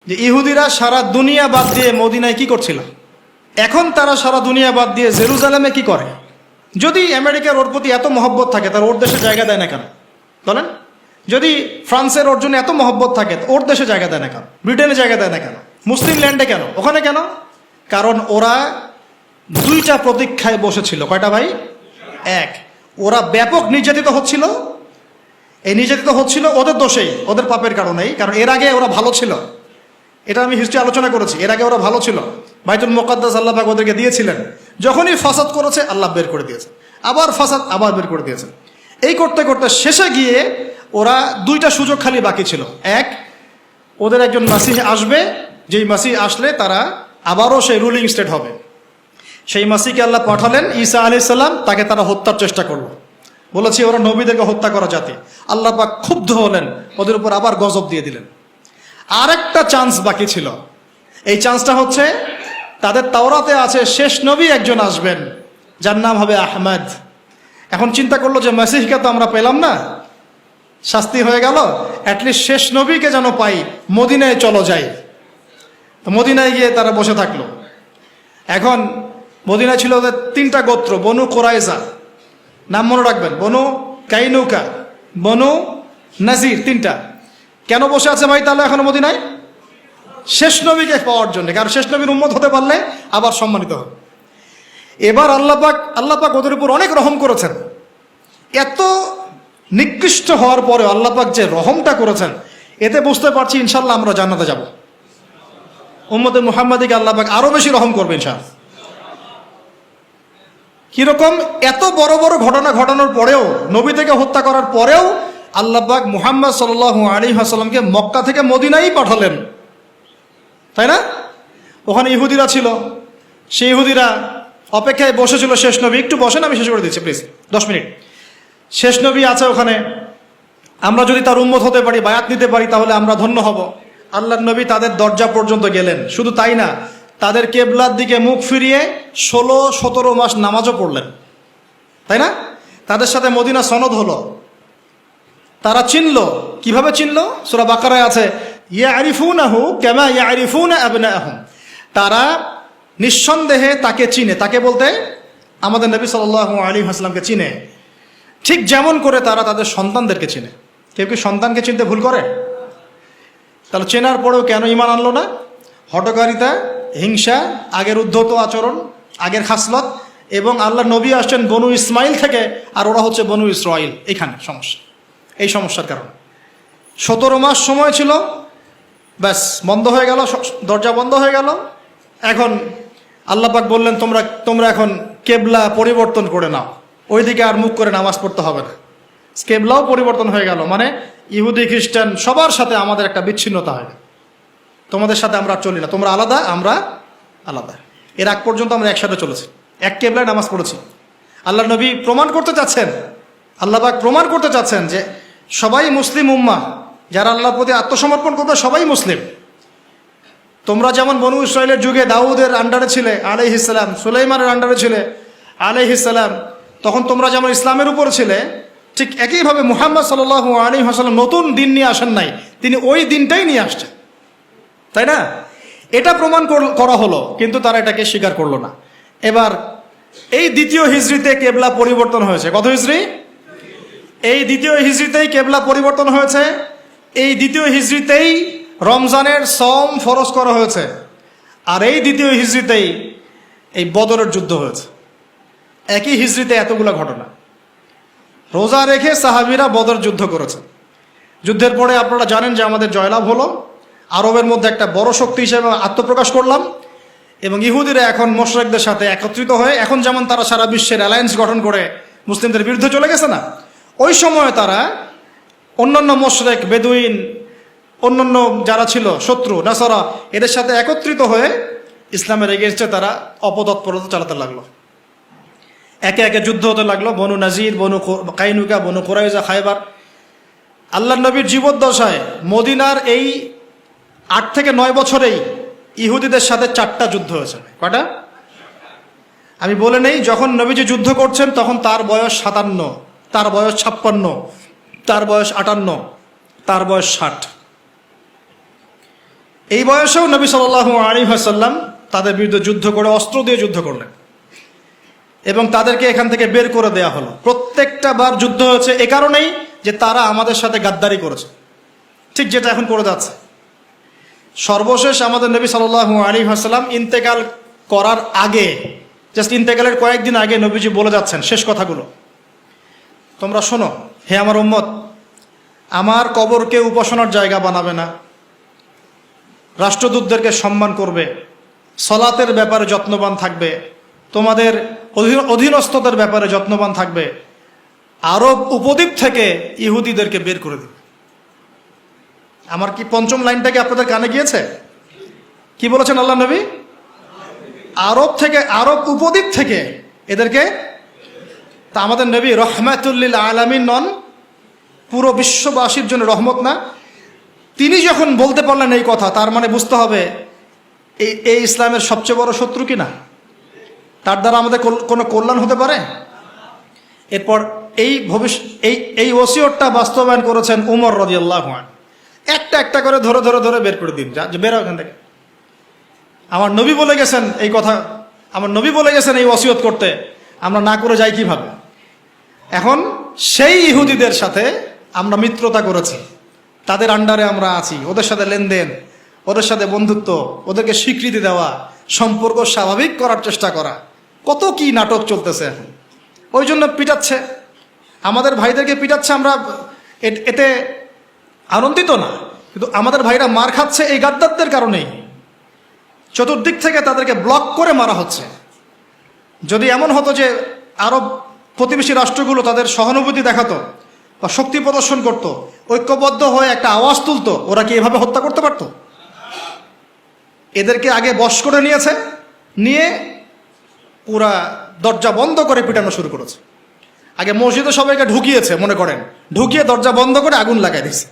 যে ইহুদিরা সারা দুনিয়া বাদ দিয়ে মদিনায় কি করছিল, এখন তারা সারা দুনিয়া বাদ দিয়ে জেরুজালেমে কি করে? যদি আমেরিকার ওর প্রতি এত মহব্বত থাকে তার ওর দেশে জায়গা দেয় না কেন বলেন? যদি ফ্রান্সের ওর জন্য এত মহব্বত থাকে ওর দেশে জায়গা দেয় না কেন? ব্রিটেনে জায়গা দেয় না কেন? মুসলিম ল্যান্ডে কেন? ওখানে কেন? কারণ ওরা দুইটা প্রতীক্ষায় বসেছিল। কয়টা ভাই? এক, ওরা ব্যাপক নির্যাতিত হচ্ছিল। এই নির্যাতিত হচ্ছিল ওদের দোষেই, ওদের পাপের কারণেই। কারণ এর আগে ওরা ভালো ছিল, এটা আমি হিস্ট্রি আলোচনা করেছি। এর আগে ওরা ভালো ছিল, বাইতুল মুকাদ্দাস আল্লাহ পাক ওদেরকে দিয়েছিলেন। যখনই ফাসাদ করেছে আল্লাহ বের করে দিয়েছে, আবার ফাসাদ আবার বের করে দিয়েছে। এই করতে করতে শেষে গিয়ে ওরা দুইটা সুযোগ খালি বাকি ছিল। এক, ওদের একজন মাসিহ আসবে, যেই মাসিহ আসলে তারা আবারও সেই রুলিং স্টেট হবে। সেই মাসিহকে আল্লাহ পাঠালেন, ঈসা আলাইহিস সালাম। তাকে তারা হত্যার চেষ্টা করলো। বলেছি ওরা নবীদেরকে হত্যা করা জাতি। আল্লাহ পাক ক্ষুব্ধ হলেন, ওদের উপর আবার গজব দিয়ে দিলেন। আরেকটা চান্স বাকি ছিল। এই চান্সটা হচ্ছে তাদের তাওরাতে আছে শেষ নবী একজন আসবেন, যার নাম হবে আহমদ। এখন চিন্তা করলো যে মাসিহকে তো আমরা পেলাম না, শাস্তি হয়ে গেল, অ্যাটলিস্ট শেষ নবীকে যেন পাই, মদিনায় চলো যাই। তো মদিনায় গিয়ে তারা বসে থাকলো। এখন মদিনায় ছিল ওদের তিনটা গোত্র, বনু কোরাইজা, নাম মনে রাখবেন, বনু কাইনুকা, বনু নাজির, তিনটা। কেন বসে আছে ভাই তাহলে এখনো মদিনায়? শেষ নবীকে পাওয়ার জন্য। কারণ শেষ নবীর উম্মত হতে পারলে আবার সম্মানিত হবে। এবার আল্লাহ পাক ওদের উপর অনেক রহম করেছেন। এত নিকৃষ্ট হওয়ার পরে আল্লাহ পাক যে রহমটা করেছেন, এতে বুঝতে পারছি ইনশাল্লাহ আমরা জান্নাতে যাব। উম্মতে মুহাম্মাদিকে আল্লাহ পাক আরো বেশি রহম করবে ইনশাআল্লাহ। কিরকম? এত বড় বড় ঘটনা ঘটানোর পরেও, নবী থেকে হত্যা করার পরেও আল্লাহ পাক মুহাম্মদ সাল্লাল্লাহু আলাইহি ওয়াসাল্লামকে মক্কা থেকে মদিনায় পাঠালেন, তাই না? ওখানে ইহুদিরা ছিল, সেই ইহুদিরা অপেক্ষায় বসেছিল শেষ নবী। একটু বসেন, আমি শেষ করে দিচ্ছি প্লিজ, 10 মিনিট। শেষ নবী আছে ওখানে, আমরা যদি তার উম্মত হতে পারি, বায়াত নিতে পারি, তাহলে আমরা ধন্য হব। আল্লাহর নবী তাদের দরজা পর্যন্ত গেলেন। শুধু তাই না, তাদের কেবলার দিকে মুখ ফিরিয়ে 16-17 মাস নামাজও পড়লেন, তাই না? তাদের সাথে মদিনা সনদ হলো। তারা চিনলো। কিভাবে চিনলো? সূরা বাকারায় আছে, ইয়ারিফুনাহু কামা ইয়ারিফুনা আবনাআহুম। তারা নিঃসন্দেহে তাকে চিনে। তাকে বলতে আমাদের নবী সাল্লাল্লাহু আলাইহি ওয়াসাল্লামকে চিনে, ঠিক যেমন করে তারা তাদের সন্তানদেরকে চিনে। কেউ কি সন্তানকে চিনতে ভুল করে? তাহলে চেনার পরেও কেন ঈমান আনলো না? হঠকারিতা, হিংসা, আগের উদ্ধত আচরণ, আগের খাসলত। এবং আল্লাহ নবী আসছেন বনু ইসমাইল থেকে, আর ওরা হচ্ছে বনু ইসরাইল। এখানে সমস্যা, এই সমস্যার কারণ। 17 মাস সময় ছিল, ব্যাস বন্ধ হয়ে গেল, দরজা বন্ধ হয়ে গেল। এখন আল্লাহ পাক বললেন, তোমরা এখন কেবলা পরিবর্তন করে নাও, ওইদিকে আর মুখ করে নামাজ পড়তে হবে না। কেবলাও পরিবর্তন হয়ে গেল, মানে ইহুদি খ্রিস্টান সবার সাথে আমাদের একটা বিচ্ছিন্নতা হয়। তোমাদের সাথে আমরা চলি না, তোমরা আলাদা, আমরা আলাদা। এর আগ পর্যন্ত আমরা একসাথে চলেছি, এক কেবলায় নামাজ পড়েছি। আল্লাহ নবী প্রমাণ করতে চাচ্ছেন, আল্লাহ পাক প্রমাণ করতে চাচ্ছেন যে সবাই মুসলিম উম্মাহ, যারা আল্লাহর প্রতি আত্মসমর্পণ করবে সবাই মুসলিম। তোমরা যেমন বনু ইসরাইলের যুগে দাউদের আন্ডারে ছিলে আলাইহিস সালাম, সুলাইমানের আন্ডারে ছিলে আলাইহিস সালাম, তখন তোমরা যেমন ইসলামের উপর ছিলে, ঠিক একইভাবে মুহাম্মদ সাল্লাল্লাহু আলাইহি ওয়াসাল্লাম নতুন দিন নিয়ে আসেন নাই, তিনি ওই দিনটাই নিয়ে আসছেন, তাই না? এটা প্রমাণ করা হলো, কিন্তু তারা এটাকে স্বীকার করলো না। এবার এই দ্বিতীয় হিজরিতে কেবলা পরিবর্তন হয়েছে। কত হিজরি? এই দ্বিতীয় হিজরিতেই কেবলা পরিবর্তন হয়েছে। এই দ্বিতীয় হিজরিতেই রমজানের সম ফরজ করা হয়েছে। আর এই দ্বিতীয় হিজরিতেই এই বদরের যুদ্ধ হয়েছে। একই হিজরিতে এতগুলো ঘটনা। রোজা রেখে সাহাবীরা বদর যুদ্ধ করেছে। যুদ্ধের পরে আপনারা জানেন যে আমাদের জয়লাভ হলো, আরবের মধ্যে একটা বড় শক্তি হিসেবে আত্মপ্রকাশ করলাম। এবং ইহুদিরা এখন মুশরিকদের সাথে একত্রিত হয়ে, এখন যেমন তারা সারা বিশ্বের অ্যালায়েন্স গঠন করে মুসলিমদের বিরুদ্ধে চলে গেছে না, ওই সময় তারা অন্যান্য মুশরিক, বেদুইন, অন্যান্য যারা ছিল শত্রু নাসারা, এদের সাথে একত্রিত হয়ে ইসলামের এগেইনস্টে তারা অপতৎপরতা চালাতে লাগলো। একে একে যুদ্ধ হতে লাগলো। বনু নাজির, বনু কাইনুকা, বনু কুরাইজা, খায়বার। আল্লাহ নবীর জীবদ্দশায় মদিনার এই 8 থেকে 9 বছরেই ইহুদিদের সাথে 4টা যুদ্ধ হয়েছে। কয়টা? আমি বলে নেই, যখন নবীজি যুদ্ধ করছেন তখন তার বয়স 57, তার বয়স 56, তার বয়স 58, তার বয়স 60। এই বয়সেও নবী সাল্লাল্লাহু আলাইহি ওয়াসাল্লাম তাদের বিরুদ্ধে যুদ্ধ করে অস্ত্র দিয়ে যুদ্ধ করলেন এবং তাদেরকে এখান থেকে বের করে দেয়া হলো। প্রত্যেকটা বার যুদ্ধ হয়েছে এ কারণেই যে তারা আমাদের সাথে গাদ্দারি করেছে, ঠিক যেটা এখন করে যাচ্ছে। সর্বশেষ আমাদের নবী সাল্লাল্লাহু আলাইহি ওয়াসাল্লাম ইন্তেকাল করার আগে, জাস্ট ইন্তেকালের কয়েকদিন আগে নবীজি বলে যাচ্ছেন শেষ কথাগুলো, তোমরা শোনো হে আমার উম্মত, আমার কবরকে উপাসনার জায়গা বানাবে না, রাষ্ট্রদূতদেরকে সম্মান করবে, সলাতের ব্যাপারে যত্নবান থাকবে, তোমাদের অধীনস্থদের ব্যাপারে যত্নবান থাকবে, আরব উপদ্বীপ থেকে ইহুদিদেরকে বের করে দেবে। আমার কি পঞ্চম লাইনটাকে আপনাদের কানে গিয়েছে? কি বলেছেন আল্লাহ নবী? আরব উপদ্বীপ থেকে এদেরকে। তা আমাদের নবী রহমাতুল্লিল আলামিন নন? পুরো বিশ্ববাসীর জন্য রহমত না? তিনি যখন বলতে পারলেন এই কথা, তার মানে বুঝতে হবে এই ইসলামের সবচেয়ে বড় শত্রু কিনা, তার দ্বারা আমাদের কোনো কল্যাণ হতে পারে। এরপর এই ওসিয়তটা বাস্তবায়ন করেছেন উমর রাদিয়াল্লাহু আনহু। একটা একটা করে ধরে বের করে দিন, যা বেরো এখান থেকে। আমার নবী বলে গেছেন এই কথা, আমার নবী বলে গেছেন এই ওসিয়ত করতে, আমরা না করে যাই কিভাবে? এখন সেই ইহুদিদের সাথে আমরা মিত্রতা করেছি, তাদের আন্ডারে আমরা আছি, ওদের সাথে লেনদেন, ওদের সাথে বন্ধুত্ব, ওদেরকে স্বীকৃতি দেওয়া, সম্পর্ক স্বাভাবিক করার চেষ্টা করা, কত কি নাটক চলতেছে এখন। ওই জন্য পিটাচ্ছে, আমাদের ভাইদেরকে পিটাচ্ছে, আমরা এতে আনন্দিত না, কিন্তু আমাদের ভাইরা মার খাচ্ছে এই গাদ্দারদের কারণেই। চতুর্দিক থেকে তাদেরকে ব্লক করে মারা হচ্ছে। যদি এমন হতো যে আরব প্রতিবেশী রাষ্ট্রগুলো তাদের সহানুভূতি দেখাতো বা শক্তি প্রদর্শন করত, ঐক্যবদ্ধ হয়ে একটা আওয়াজ তুলতো, ওরা কি এভাবে হত্যা করতে পারতো? এদেরকে আগে বশ করে নিয়ে পুরা দরজা বন্ধ করে পিটানো শুরু করেছে। আগে মসজিদে সবাইকে ঢুকিয়েছে, মনে করেন, ঢুকিয়ে দরজা বন্ধ করে আগুন লাগাই দিয়েছে।